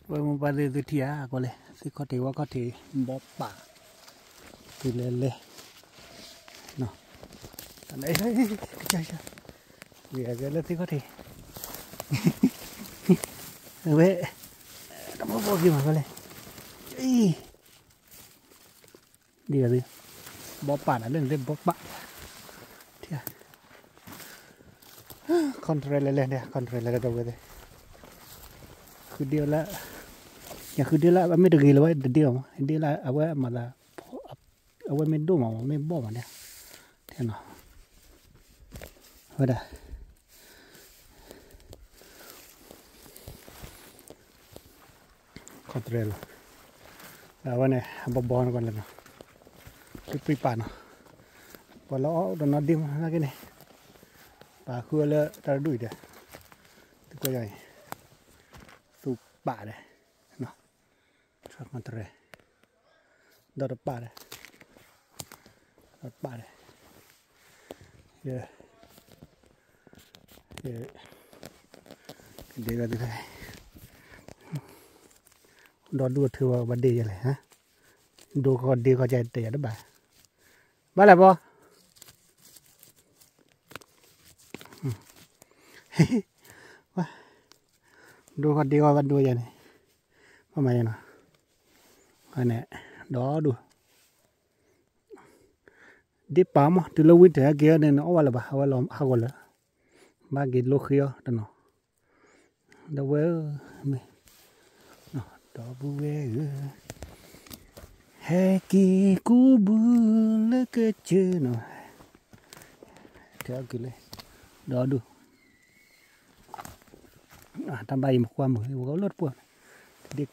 Vậy mà bà đi thì à có lẽ thì có thể qua có thể bóp bả từ lên lên nó đấy đấy chơi chơi vì ở cái lớp thì có thể vậy nó bóp bóp gì mà có lẽ đi là gì bóp bả đã lên lên bóp bả thì à con tre lên đây con tre lên đâu vậy cứ điều là ya cứ điều làไม่được gìเลยเดียวเดียวละเอาไว้มาละเอาไว้ไม่ดูมาไม่บอกมาเนี่ยเท่านั้นว่าได้คอนเทรลเอาไว้เนี่ยบอลกันเลยนะปีป่านะพอเราโดนนัดดิมนะกันเนี่ยป่าคือเลยตาดุยเดียวตัวก็ใหญ่สูบป่าเลยเนาะชอบคอนเทรลดอดป่าเลยดอดป่าเลยเยอะเยอะเดี๋ยวกันเลยดอดดูเธอว่าวันดีอะไรฮะดูก็ดีก็ใจเตะได้บ่าบ้าอะไรบ่ว่าดูก็ดีก็วันดูอย่างนี้ทำไมเนาะอันนี้ดอดูดิปามตัวเราวิ่งเถอะเกี่ยเนี่ยเอาไว้ละบ่เอาไว้ล้อมเอาไว้ละบ้ากินลูกเขียวตัวเนาะเดี๋ยวเว้ยไม่เนาะดอบุเว้ยHeki kubu le kecil no, dia gile, dah tu, tambah ibu kamu, ibu kau lor pun, dia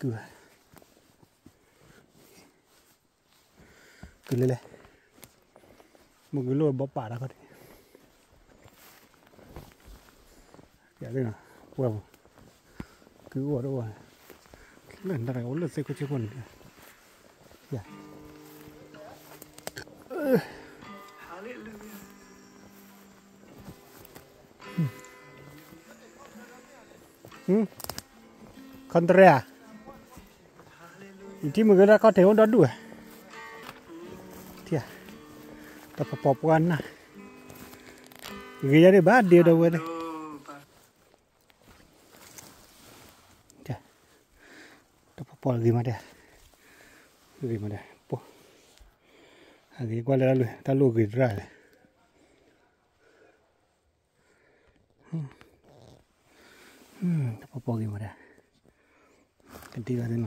gile le, mungkin lor bapa dah kau, ya tu na, wow, gua tu wah, le ntar kau le sekau cekon. Ya. Kontrea. Ini mungkin kau tengok dah dua. Dia. Tapi papuan na. Ini jadi bad dia dah buat. Dia. Tapi papuan gimana dia? Gimana po lagi qua lalu talu gidra apa gimana ketika itu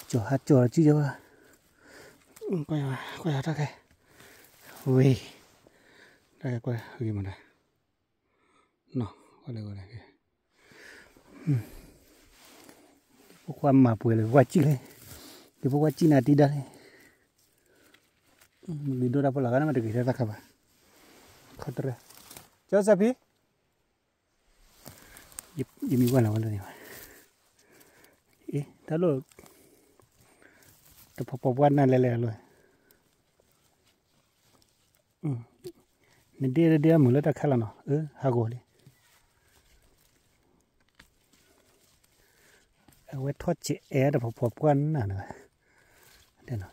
coba cuci coba kayak ada kayak wih kayak gimana no boleh pokoknya mampu le wajib le di pokoknya Cina tidak le video apa lah kan ada kita tak apa kotor jauh sapi ini mana nih tahu terpapuan lele loh dia mulai tak kalah no hagoli awet thoci terpapuan nah ada no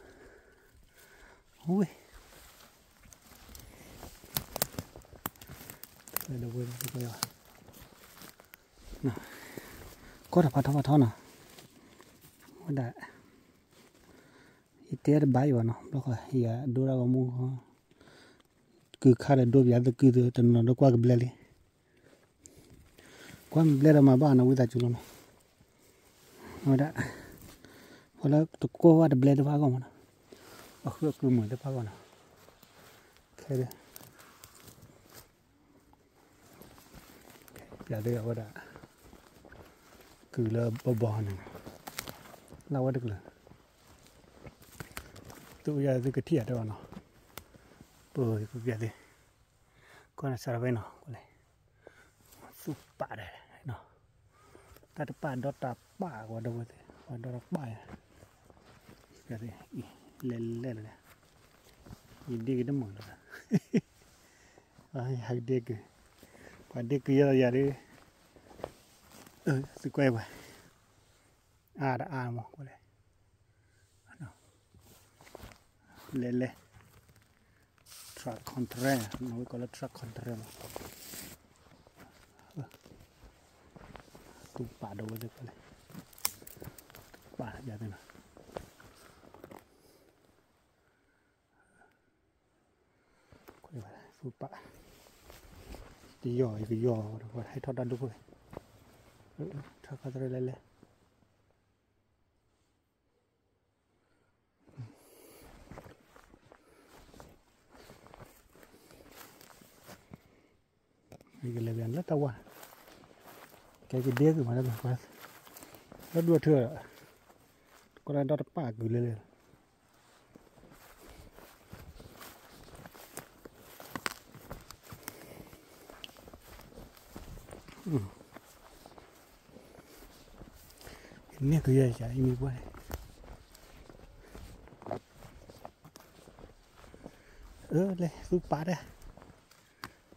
ui ada boleh tu ya nah kau dapat apa tahu na ada itu ada bayi mana lokal ya dua kamu cứ khai dua biar tu cứ tu tenang tu kuat belali kuat belali mah bah na udah culun ada kalau tu kuat ada belali apa kamu na aku mau tu apa kamu na kaya biar tu apa dah cứ là bò này lâu được là tụi giờ cái thiệt đó nó bơi cái việc gì con là sao vậy nó con này sụp bả đây nó ta được bả đó ta bả qua đâu vậy qua đó bả việc gì lên này nhìn đi cái đó mỏng rồi hay đi cái qua đi kia là giờ đi sự quay vậy à mà có lẽ le truck container nó gọi là truck container tu bà đâu vậy có lẽ bà giờ thế nào có lẽ tu bà cái giò rồi hay thoát ra đúng rồi truck container le cái level rất tao à cái đĩa của nó là nó đua thừa con này đo bạc gửi lên nè cứ vậy chả im quá lên giúp bả đây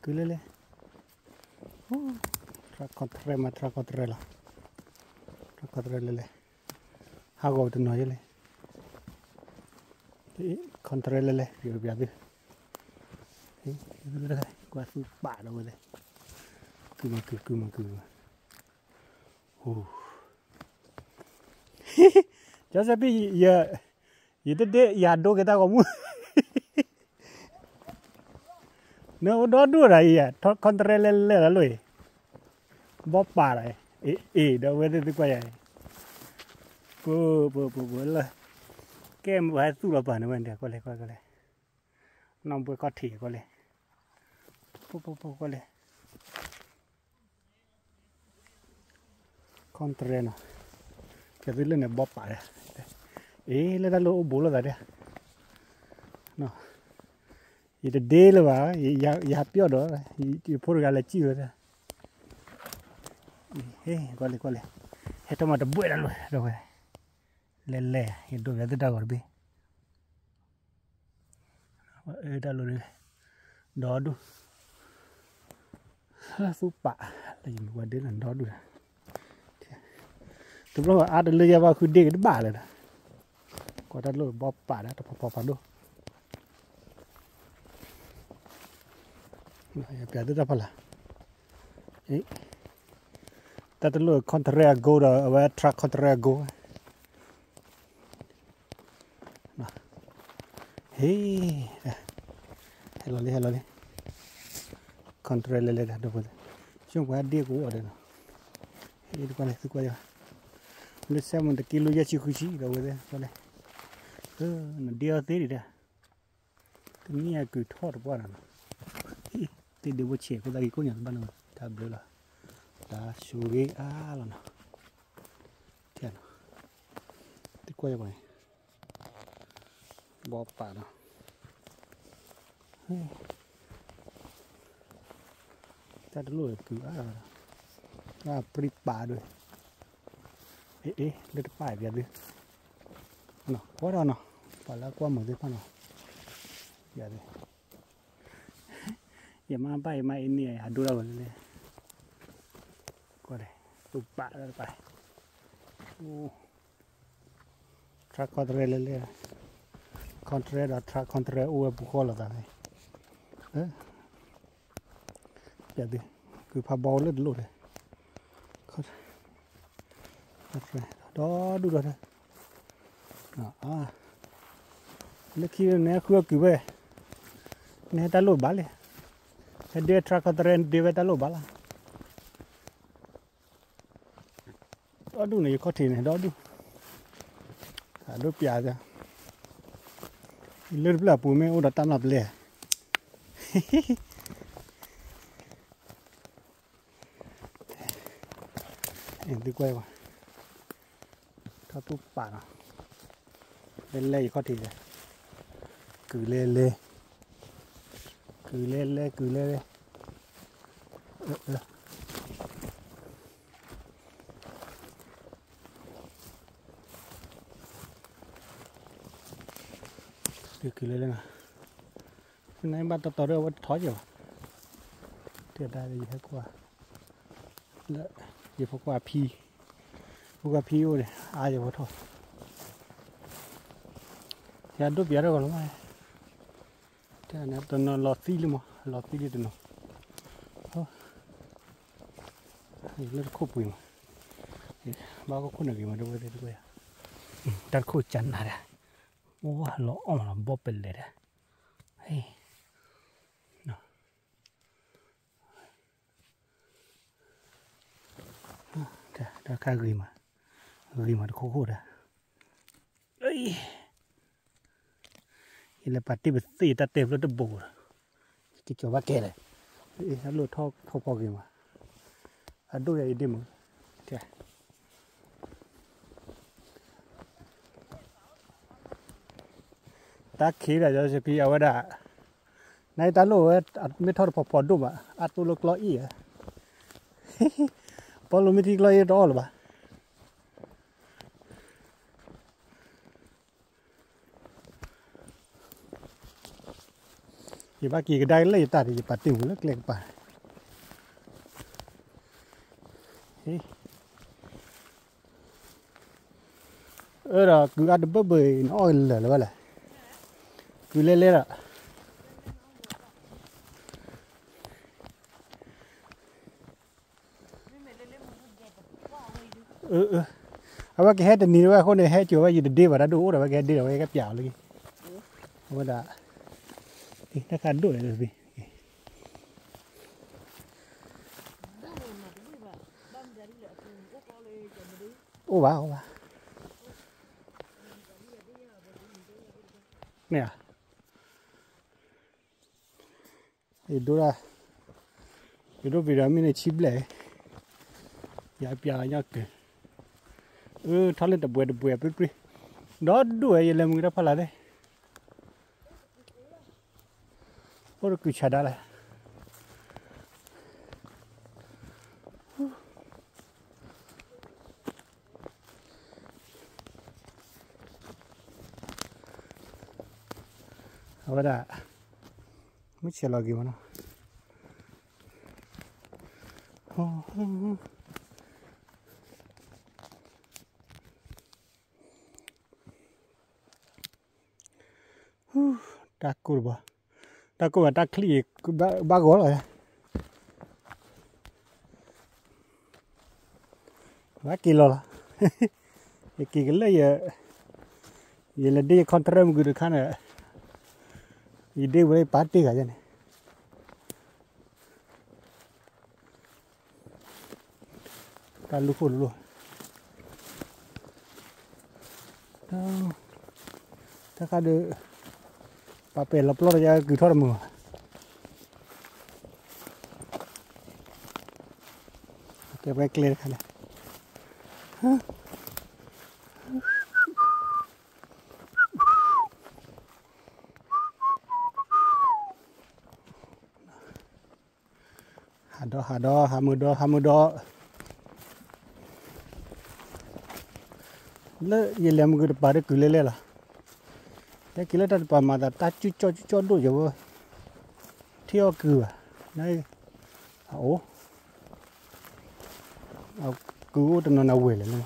cứ lên Tracontrema tracontrela tracontrela hago tu no yele contrela yo bia bi qua su bả đâu đây cứ mà cho sẽ bị giờ để giờ đâu cái ta có mua nó đó đua này à contrela là lười bóp bà này đâu với tôi quay này bữa là cái em phải tu là bản mình để coi lại nòng bữa có thỉ coi lại coi lại con tre nào cái thứ lên này bóp bà này lên đó lỗ bố là đấy nó itu day lah bah, ya happy ada, itu program leci ada. Kole, itu mah debu dah loh, lele, itu ada dah korbi. Dah loh deh, dah tu, supa, lagi dua dia nak dah tu. Tu berapa ada lagi apa aku dek itu balik dah. Kau dah loh bapa dah, tu papa tu. Biar tu apa lah? Tadi lu kontra go dah, apa truck kontra go. Nah, hello ni, kontra lele dah tu. Cuma dia go ada. Itu kan itu aja. Lu saya mun kilo ya cikuci dah boleh. Dia tadi dah. Ni aku thor buat mana. Thì đều trẻ có ra cái cô nhận ban đầu ta bữa là ta xuống ghế là nào thiệt thì quay vào bò bả nào ta đã lùi cứ pri bả rồi lên phải việt đi nào quá đâu nào phải là qua một cái phần nào dạ đi ya mampai mai ini ya dura boleh kau deh lupa dah pai truck container lele container truck container bukan lah tadi jadi cứ pha bò lên luôn đấy đó đủ rồi lấy khi này khua cứ về này ta lôi bả liền dia truck container dia ta lôi bả là đó đủ này có thể này đó đủ đôi bia ra lên là bùi mẹ ô đã tam lập lẻ em đi quay vào thao túp bản à lên lê có thể cứ lê cứ lên nào nay bắt tao đâu bắt thói rồi thì đây là gì hết qua gì phải qua pi พวกพี่อยู่เนี่ยอาจจะพอทออย่าดูเบียร์ก่อนมั้ยแต่เนี่ยตอนนั้นหลอดซีเลยมั้งหลอดซีเลยตอนนั้นเลือดคุบวิ่งบ้าก็คนหนึ่งมาดูเลยด้วยดัดคู่จันนะเนี่ยโอ้หล่ออ่อนบ๊อบเป็นเลยเนี่ยเฮ้ยเนาะแต่ข้ากีมาคู่ๆนะเอ้ยอีเล่ปาร์ตี้แบบสีตาเต็มรถดับเบิลที่เกี่ยวว่าแกเลยเอ้ยฮัลโหลท่อพอกีมาอันดูอย่างนี้มั้งเจ้าตาขี้เลยจะพี่เอาไว้ได้ในตาโลไม่ทอดพอดุมอ่ะอัดตัวลูกล้ออีอ่ะพอลูกไม่ทิ้งล้ออีรอหรือเปล่ายี่บ้ากี่ก็ได้เลยตาดิปัดติ่งเล็กๆไปเราคืออัดเบย์น้อยเลยหรือเปล่าคือเล่ๆอ่ะเอาว่าแกให้แต่นี้ว่าคนเนี่ยให้จู่ว่าอยู่ดีๆว่าดูแต่ว่าแกดีแต่ว่าแกเปล่าเลยว่าด่าถ้าการดูเลยสิโอ้ว้าวเนี่ยดูละดูวิรามินชิบเลยยาเปียยักษ์ทะเลตะบัวปิ๊บๆดอดด้วยยังเล่มึงได้พลาดเลยโอ้กูชาดาเลยเอาละไม่เชื่อหรอกกี่วันนะตากูบ่ตากูว่าตาคลีบ้าก้อเลยบ้ากิโลละกี่กิโลये लड्डे कंट्रोल में गुरु खाना ये डे वो पार्टी का जाने कालू फुल्लूถ้าเขาดูปลาเป็ดลับล้อจะคือทอดมือเก็บไว้เกลือกันเลยหาดอหามือดอแล้วยังเลี้ยงมือปลาได้กุเลเลยล่ะแต่กิเลตัดปลามาแต่ตัดจุดดูอยู่ว่าเที่ยวเกลือนี่เอากูตอนนั้นเอาเวเลยนะ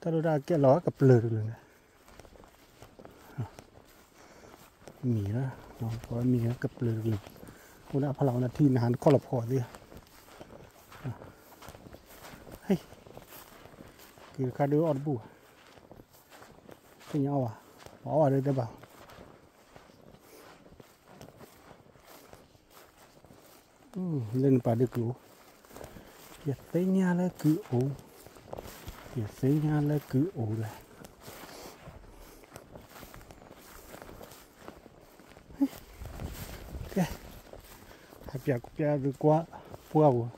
ถ้าเราได้แก่ล้อกับเปลือกเลยนะมีนะน้องเพราะมีกับเปลือกเลยคุณอาพลังนาทีนานข้อละพอดิเฮ้ยคือคาดูออดบูที่ยังเอาอะไรได้บ้างเล่นปลาดึกรู้อย่าเสียเลยคือโอ้อย่าเสียเลยคือโอ้เลยHapia kupia de quoi poivre.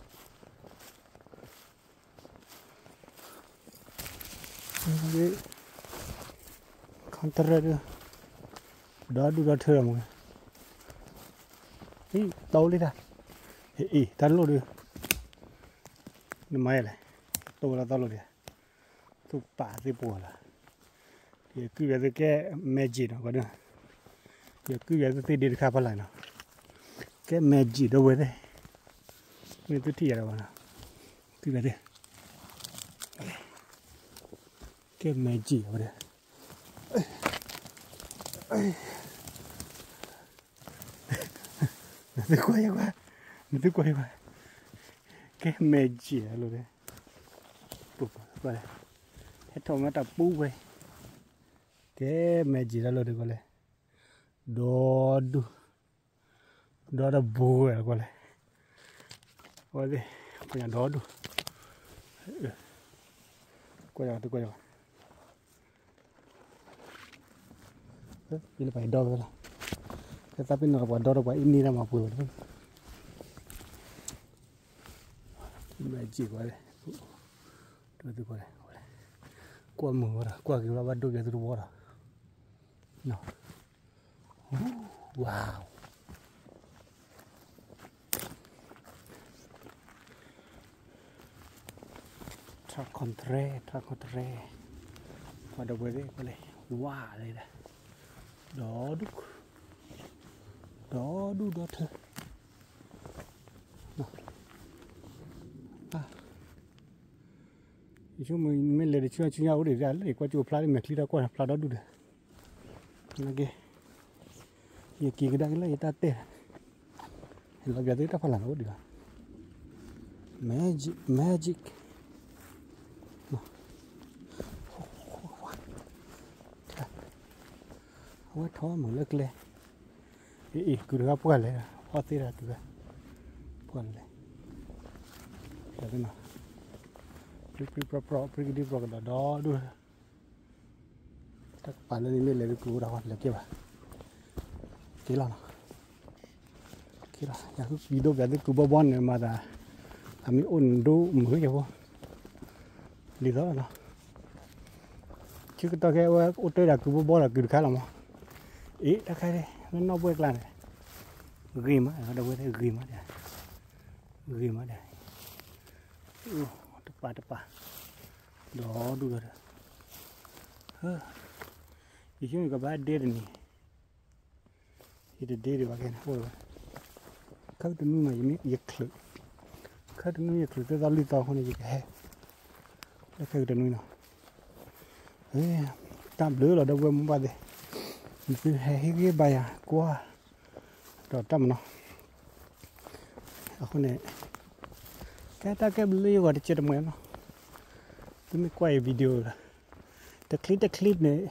Contraire. Đã thưa mọi người. Ý, đâu đi ra. Ý, tan lô đi. Nó may này. Tôi là tao lô đi. Tôi bả cái bùa là. Thì cứ về cái magic nó có được. Giờ cứ về cái đi khá phải lại nào. cái magic đâu vậy đây người tôi thiệt rồi nào cứ về đi cái magic ở đây nó quay qua cái magic luôn đấy bụp vào đây hết thòng nó tập bú về cái magic đó luôn được gọi là đó là bùa gọi là qua đây punya đó đủ quay vào ini pakai dor lah tetapi nak buat dor buat ini nama apa tu magic quá đây tu qua đây qua mưa rồi qua kiểu là bắt đôi cái tu bò rồi no wow tra contre qua đâu về đây qua đây wow đây nè đó đúc đó thôi chúng mình lấy để chơi nhau để ra để qua chùa Pla để mẹ khi ra qua Pla đó đủ được lagi ya kiri dah lah kita teh lagi ada tak falang oh dia magic oh thó mở lắc lên ý cứ được apa le hoa tê ra tu ra puan le là thế nào pretty pro cái đó đủ tak pada ni le ku rawat le ke ba kila ya ku video ga de ku bo bon ne ma da ami on do mu ke bo li đó nó chứ cái to cái ô tô là cứ bo là cứ khá là mà ý ta khai đây nó bơi là này ghim á ở đâu đây ghim á đây tập pa đó đủ rồi thì chúng ta bắt đế này thì đế vào cái này các thứ nuôi mà những cái khử các thứ nuôi khử tới giao lưu tàu không này gì cả các thứ nuôi nào tam lứa là đâu quên bao đây cứ hay cái bài à qua rồi trăm nó không này cái lứa vào để chơi được nó tôi mới quay video là the clip này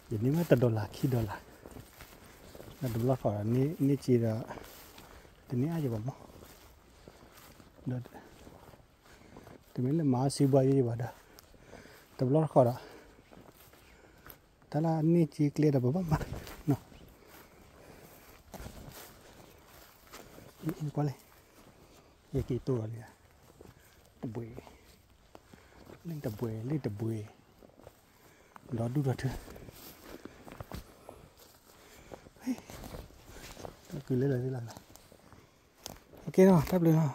jadi ni mah $1 $2 $1 kalau ni cira ini aja bapa dah tapi ni masih banyak pada $1 kalau tala ni ciri ada bapa mah no ini kuali ya gitu kali ya tebue lên tebue đó đủ rồi cứ lấy lại ok rồi tắt lên rồi